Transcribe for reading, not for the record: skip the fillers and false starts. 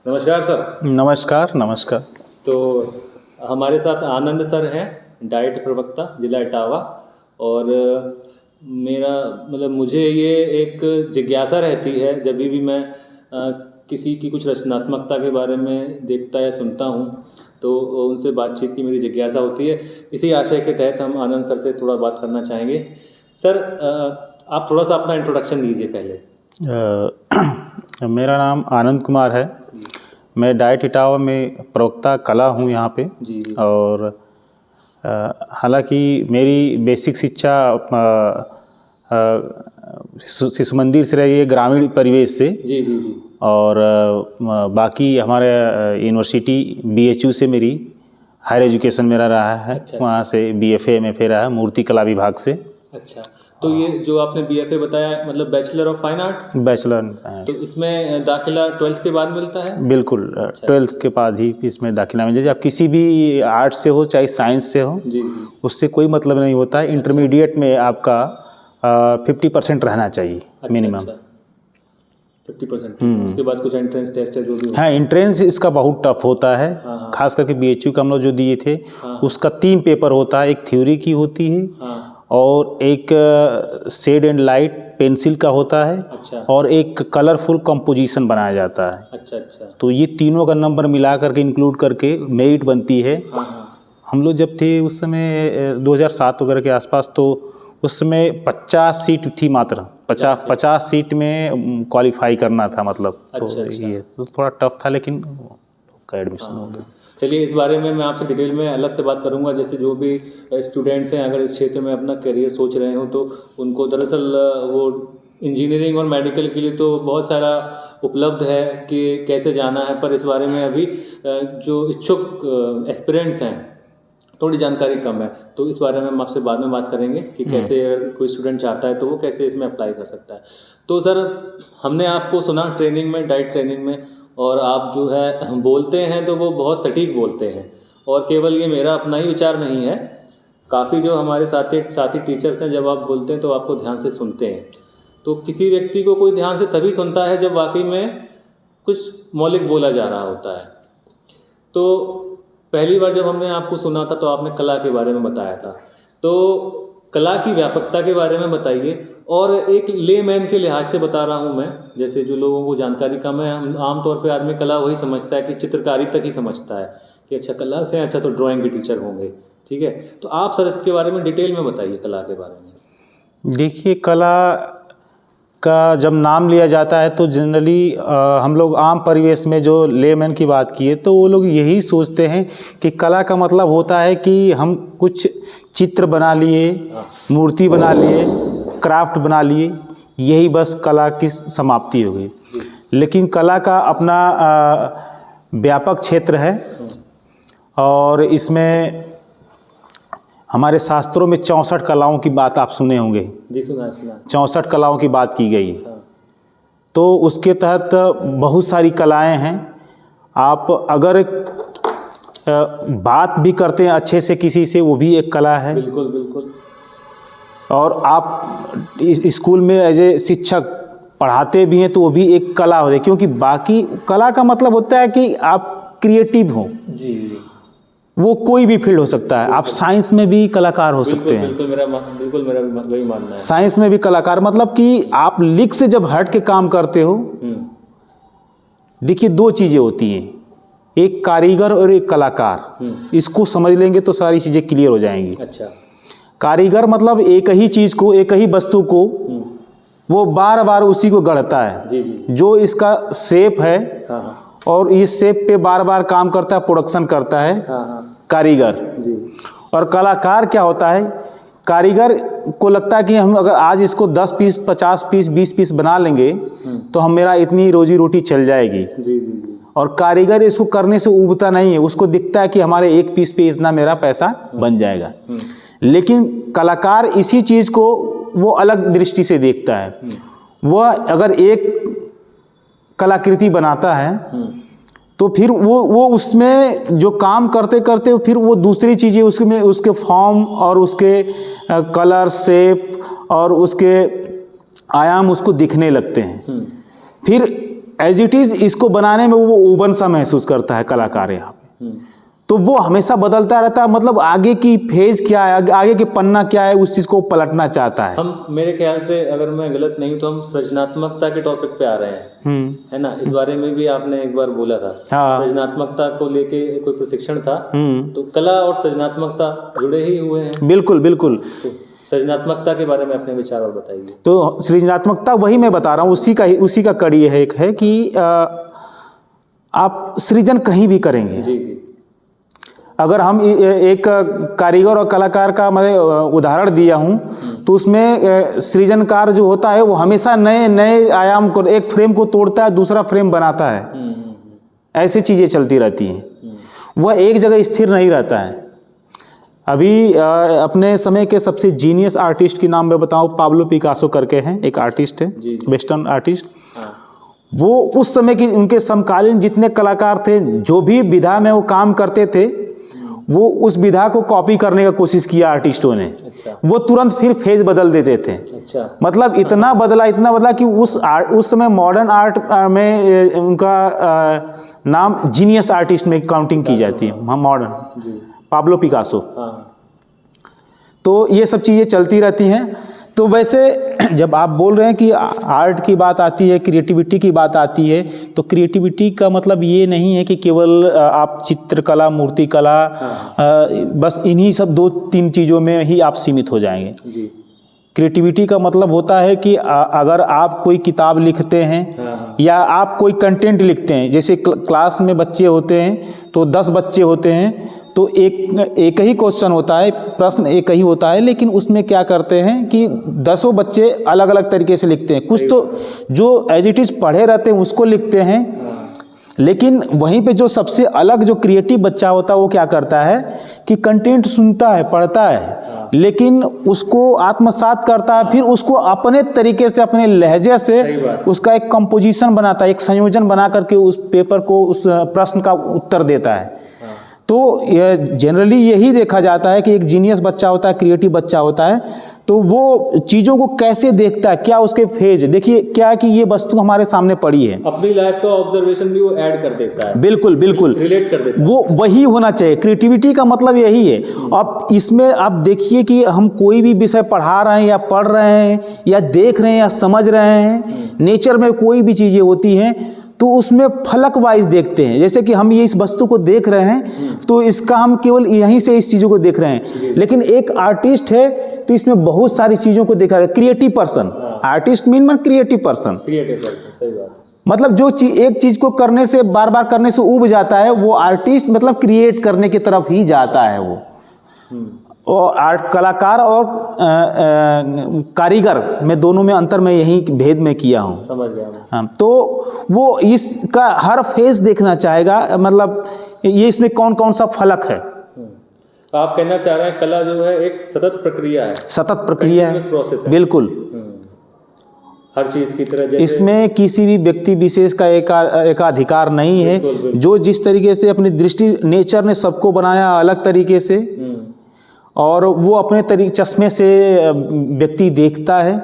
नमस्कार सर। नमस्कार नमस्कार। तो हमारे साथ आनंद सर हैं, डाइट प्रवक्ता जिला इटावा। और मेरा मतलब मुझे ये एक जिज्ञासा रहती है जब भी मैं किसी की कुछ रचनात्मकता के बारे में देखता या सुनता हूँ तो उनसे बातचीत की मेरी जिज्ञासा होती है। इसी आशय के तहत हम आनंद सर से थोड़ा बात करना चाहेंगे। सर, आप थोड़ा सा अपना इंट्रोडक्शन दीजिए पहले। मेरा नाम आनंद कुमार है। मैं डाइट इटावा में प्रवक्ता कला हूँ यहाँ पे। जी। और हालांकि मेरी बेसिक शिक्षा शिशु मंदिर से रही है, ग्रामीण परिवेश से। जी जी जी। और बाकी हमारे यूनिवर्सिटी BHU से मेरी हायर एजुकेशन मेरा रहा है। अच्छा, वहाँ से BFA MFA रहा है मूर्ति कला विभाग से। अच्छा, तो ये जो आपने BFA बताया मतलब bachelor of fine arts. Bachelor. तो इसमें दाखिला 12th के बाद मिलता है? बिल्कुल। अच्छा। 12th के बाद ही इसमें दाखिला मिल जाए। आप किसी भी आर्ट्स से हो चाहे साइंस से हो, जी। उससे कोई मतलब नहीं होता है। इंटरमीडिएट में आपका 50% रहना चाहिए मिनिमम। 50%। उसके बाद कुछ एंट्रेंस टेस्ट है जो भी हाँ, एंट्रेंस इसका बहुत टफ होता है। हाँ। खास करके BHU का हम लोग जो दिए थे, हाँ। उसका 3 पेपर होता है। एक थ्योरी की होती है। हाँ। और एक शेड एंड लाइट पेंसिल का होता है। अच्छा। और एक कलरफुल कंपोजिशन बनाया जाता है। अच्छा अच्छा। तो ये तीनों का नंबर मिला करके इंक्लूड करके मेरिट बनती है। हाँ हाँ। हम लोग जब थे उस समय 2007 वगैरह के आसपास, तो उस समय 50 सीट थी मात्र। 50 सीट में क्वालिफाई करना था मतलब। तो अच्छा। ये तो थोड़ा टफ था, लेकिन का एडमिशन हो गया। चलिए, इस बारे में मैं आपसे डिटेल में अलग से बात करूंगा। जैसे जो भी स्टूडेंट्स हैं अगर इस क्षेत्र में अपना करियर सोच रहे हो तो उनको दरअसल वो इंजीनियरिंग और मेडिकल के लिए तो बहुत सारा उपलब्ध है कि कैसे जाना है, पर इस बारे में अभी जो इच्छुक एस्पिरेंट्स हैं थोड़ी जानकारी कम है। तो इस बारे में हम आपसे बाद में बात करेंगे कि कैसे अगर कोई स्टूडेंट चाहता है तो वो कैसे इसमें अप्लाई कर सकता है। तो सर, हमने आपको सुना ट्रेनिंग में, डाइट ट्रेनिंग में, और आप जो है बोलते हैं तो वो बहुत सटीक बोलते हैं। और केवल ये मेरा अपना ही विचार नहीं है, काफ़ी जो हमारे साथी टीचर्स हैं जब आप बोलते हैं तो आपको ध्यान से सुनते हैं। तो किसी व्यक्ति को कोई ध्यान से तभी सुनता है जब वाकई में कुछ मौलिक बोला जा रहा होता है। तो पहली बार जब हमने आपको सुना था तो आपने कला के बारे में बताया था। तो कला की व्यापकता के बारे में बताइए। और एक लेमैन के लिहाज से बता रहा हूँ मैं, जैसे जो लोगों को जानकारी कम है, आमतौर पे आदमी कला वही समझता है कि चित्रकारी तक ही समझता है कि अच्छा कला से अच्छा तो ड्राइंग के टीचर होंगे। ठीक है, तो आप सर इसके बारे में डिटेल में बताइए कला के बारे में। देखिए, कला का जब नाम लिया जाता है तो जनरली हम लोग आम परिवेश में जो लेमैन की बात किए तो वो लोग यही सोचते हैं कि कला का मतलब होता है कि हम कुछ चित्र बना लिए, मूर्ति बना लिए, क्राफ्ट बना लिए, यही बस कला की समाप्ति हो गई। लेकिन कला का अपना व्यापक क्षेत्र है। और इसमें हमारे शास्त्रों में 64 कलाओं की बात आप सुने होंगे। जी, सुना। 64 कलाओं की बात की गई है। तो उसके तहत बहुत सारी कलाएं हैं। आप अगर बात भी करते हैं अच्छे से किसी से, वो भी एक कला है। बिल्कुल बिल्कुल। और आप स्कूल में एज ए शिक्षक पढ़ाते भी हैं तो वो भी एक कला होती है, क्योंकि बाकी कला का मतलब होता है कि आप क्रिएटिव हो। जी। वो कोई भी फील्ड हो सकता है। आप साइंस में भी कलाकार हो सकते हैं। बिल्कुल मेरा वही मानना है। साइंस में भी कलाकार मतलब कि आप लिख से जब हट के काम करते हो। देखिए, 2 चीज़ें होती हैं, एक कारीगर और एक कलाकार। इसको समझ लेंगे तो सारी चीज़ें क्लियर हो जाएंगी। अच्छा। कारीगर मतलब एक ही चीज़ को, एक ही वस्तु को वो बार बार उसी को गढ़ता है। जी जी। जो इसका शेप है। हाँ। और इस शेप पे बार बार काम करता है, प्रोडक्शन करता है। हाँ। कारीगर जी। और कलाकार क्या होता है, कारीगर को लगता है कि हम अगर आज इसको 10 पीस, 50 पीस, 20 पीस बना लेंगे तो हम मेरा इतनी रोजी रोटी चल जाएगी। जी जी। और कारीगर इसको करने से ऊबता नहीं है, उसको दिखता है कि हमारे एक पीस पे इतना मेरा पैसा बन जाएगा। लेकिन कलाकार इसी चीज़ को वो अलग दृष्टि से देखता है। वह अगर एक कलाकृति बनाता है तो फिर वो उसमें जो काम करते करते फिर वो दूसरी चीज़ें उसमें उसके फॉर्म और उसके कलर, शेप और उसके आयाम उसको दिखने लगते हैं। फिर एज इट इज़ इसको बनाने में वो ओवन सा महसूस करता है कलाकार यहाँ पे। तो वो हमेशा बदलता रहता है, मतलब आगे की फेज क्या है, आगे के पन्ना क्या है, उस चीज़ को पलटना चाहता है। हम, मेरे ख्याल से अगर मैं गलत नहीं तो हम सृजनात्मकता के टॉपिक पे आ रहे हैं, है ना। इस बारे में भी आपने एक बार बोला था। हाँ। सृजनात्मकता को लेके कोई प्रशिक्षण था, तो कला और सृजनात्मकता जुड़े ही हुए हैं। बिल्कुल बिल्कुल। तो सृजनात्मकता के बारे में अपने विचार और बताइए। तो सृजनात्मकता वही मैं बता रहा हूँ, उसी का कड़ी है, एक है कि आप सृजन कहीं भी करेंगे। जी जी। अगर हम एक कारीगर और कलाकार का मैं उदाहरण दिया हूँ, तो उसमें सृजनकार जो होता है वो हमेशा नए नए आयाम को, एक फ्रेम को तोड़ता है, दूसरा फ्रेम बनाता है। ऐसी चीज़ें चलती रहती हैं, वह एक जगह स्थिर नहीं रहता है। अभी अपने समय के सबसे जीनियस आर्टिस्ट की नाम मैं बताऊँ, पाब्लो पिकासो करके हैं, एक आर्टिस्ट है, वेस्टर्न आर्टिस्ट। वो उस समय की उनके समकालीन जितने कलाकार थे, जो भी विधा में वो काम करते थे, वो उस विधा को कॉपी करने का कोशिश किया आर्टिस्टों ने। अच्छा। वो तुरंत फिर फेज बदल देते थे। अच्छा। मतलब इतना बदला कि उस समय मॉडर्न आर्ट में उनका नाम जीनियस आर्टिस्ट में काउंटिंग की जाती है, मॉडर्न, पाब्लो पिकासो। तो ये सब चीज़ें चलती रहती हैं। तो वैसे जब आप बोल रहे हैं कि आर्ट की बात आती है, क्रिएटिविटी की बात आती है, तो क्रिएटिविटी का मतलब ये नहीं है कि केवल आप चित्रकला, मूर्तिकला, बस इन्हीं सब 2-3 चीज़ों में ही आप सीमित हो जाएंगे। जी। क्रिएटिविटी का मतलब होता है कि अगर आप कोई किताब लिखते हैं या आप कोई कंटेंट लिखते हैं, जैसे क्लास में बच्चे होते हैं तो 10 बच्चे होते हैं, तो एक ही क्वेश्चन होता है, प्रश्न एक ही होता है, लेकिन उसमें क्या करते हैं कि 10 बच्चे अलग अलग तरीके से लिखते हैं। कुछ तो जो एज इट इज़ पढ़े रहते हैं उसको लिखते हैं, लेकिन वहीं पे जो सबसे अलग जो क्रिएटिव बच्चा होता है वो क्या करता है कि कंटेंट सुनता है, पढ़ता है, लेकिन उसको आत्मसात करता है, फिर उसको अपने तरीके से, अपने लहजे से उसका एक कंपोजिशन बनाता है, एक संयोजन बना करके उस पेपर को, उस प्रश्न का उत्तर देता है। तो जनरली यही देखा जाता है कि एक जीनियस बच्चा होता है, क्रिएटिव बच्चा होता है, तो वो चीज़ों को कैसे देखता है, क्या उसके फेज, देखिए क्या है कि ये वस्तु हमारे सामने पड़ी है, अपनी लाइफ का ऑब्जर्वेशन भी वो ऐड कर देता है। बिल्कुल बिल्कुल, रिलेट कर देता है। वो वही होना चाहिए, क्रिएटिविटी का मतलब यही है। अब इसमें आप देखिए कि हम कोई भी विषय पढ़ा रहे हैं या पढ़ रहे हैं या देख रहे हैं या समझ रहे हैं, नेचर में कोई भी चीज़ें होती हैं तो उसमें फलक वाइज देखते हैं। जैसे कि हम ये इस वस्तु को देख रहे हैं तो इसका हम केवल यहीं से इस चीज़ों को देख रहे हैं, लेकिन एक आर्टिस्ट है तो इसमें बहुत सारी चीज़ों को देखा है। Creative person, artist mean creative person, सही बात। मतलब जो एक चीज़ को करने से, बार बार करने से ऊब जाता है, वो आर्टिस्ट मतलब क्रिएट करने की तरफ ही जाता है वो। और आर्ट कलाकार और कारीगर में दोनों में अंतर मैं यही भेद में किया हूँ। समझ गया। हाँ, तो वो इसका हर फेज देखना चाहेगा, मतलब ये इसमें कौन कौन सा फलक है। आप कहना चाह रहे हैं कला जो है एक सतत प्रक्रिया है। सतत प्रक्रिया है, प्रोसेस है। बिल्कुल। हर चीज़ की तरह जैसे इसमें किसी भी व्यक्ति विशेष का एकाधिकार नहीं है। बिल्कुल। जो जिस तरीके से अपनी दृष्टि, नेचर ने सबको बनाया अलग तरीके से, और वो अपने चश्मे से व्यक्ति देखता है,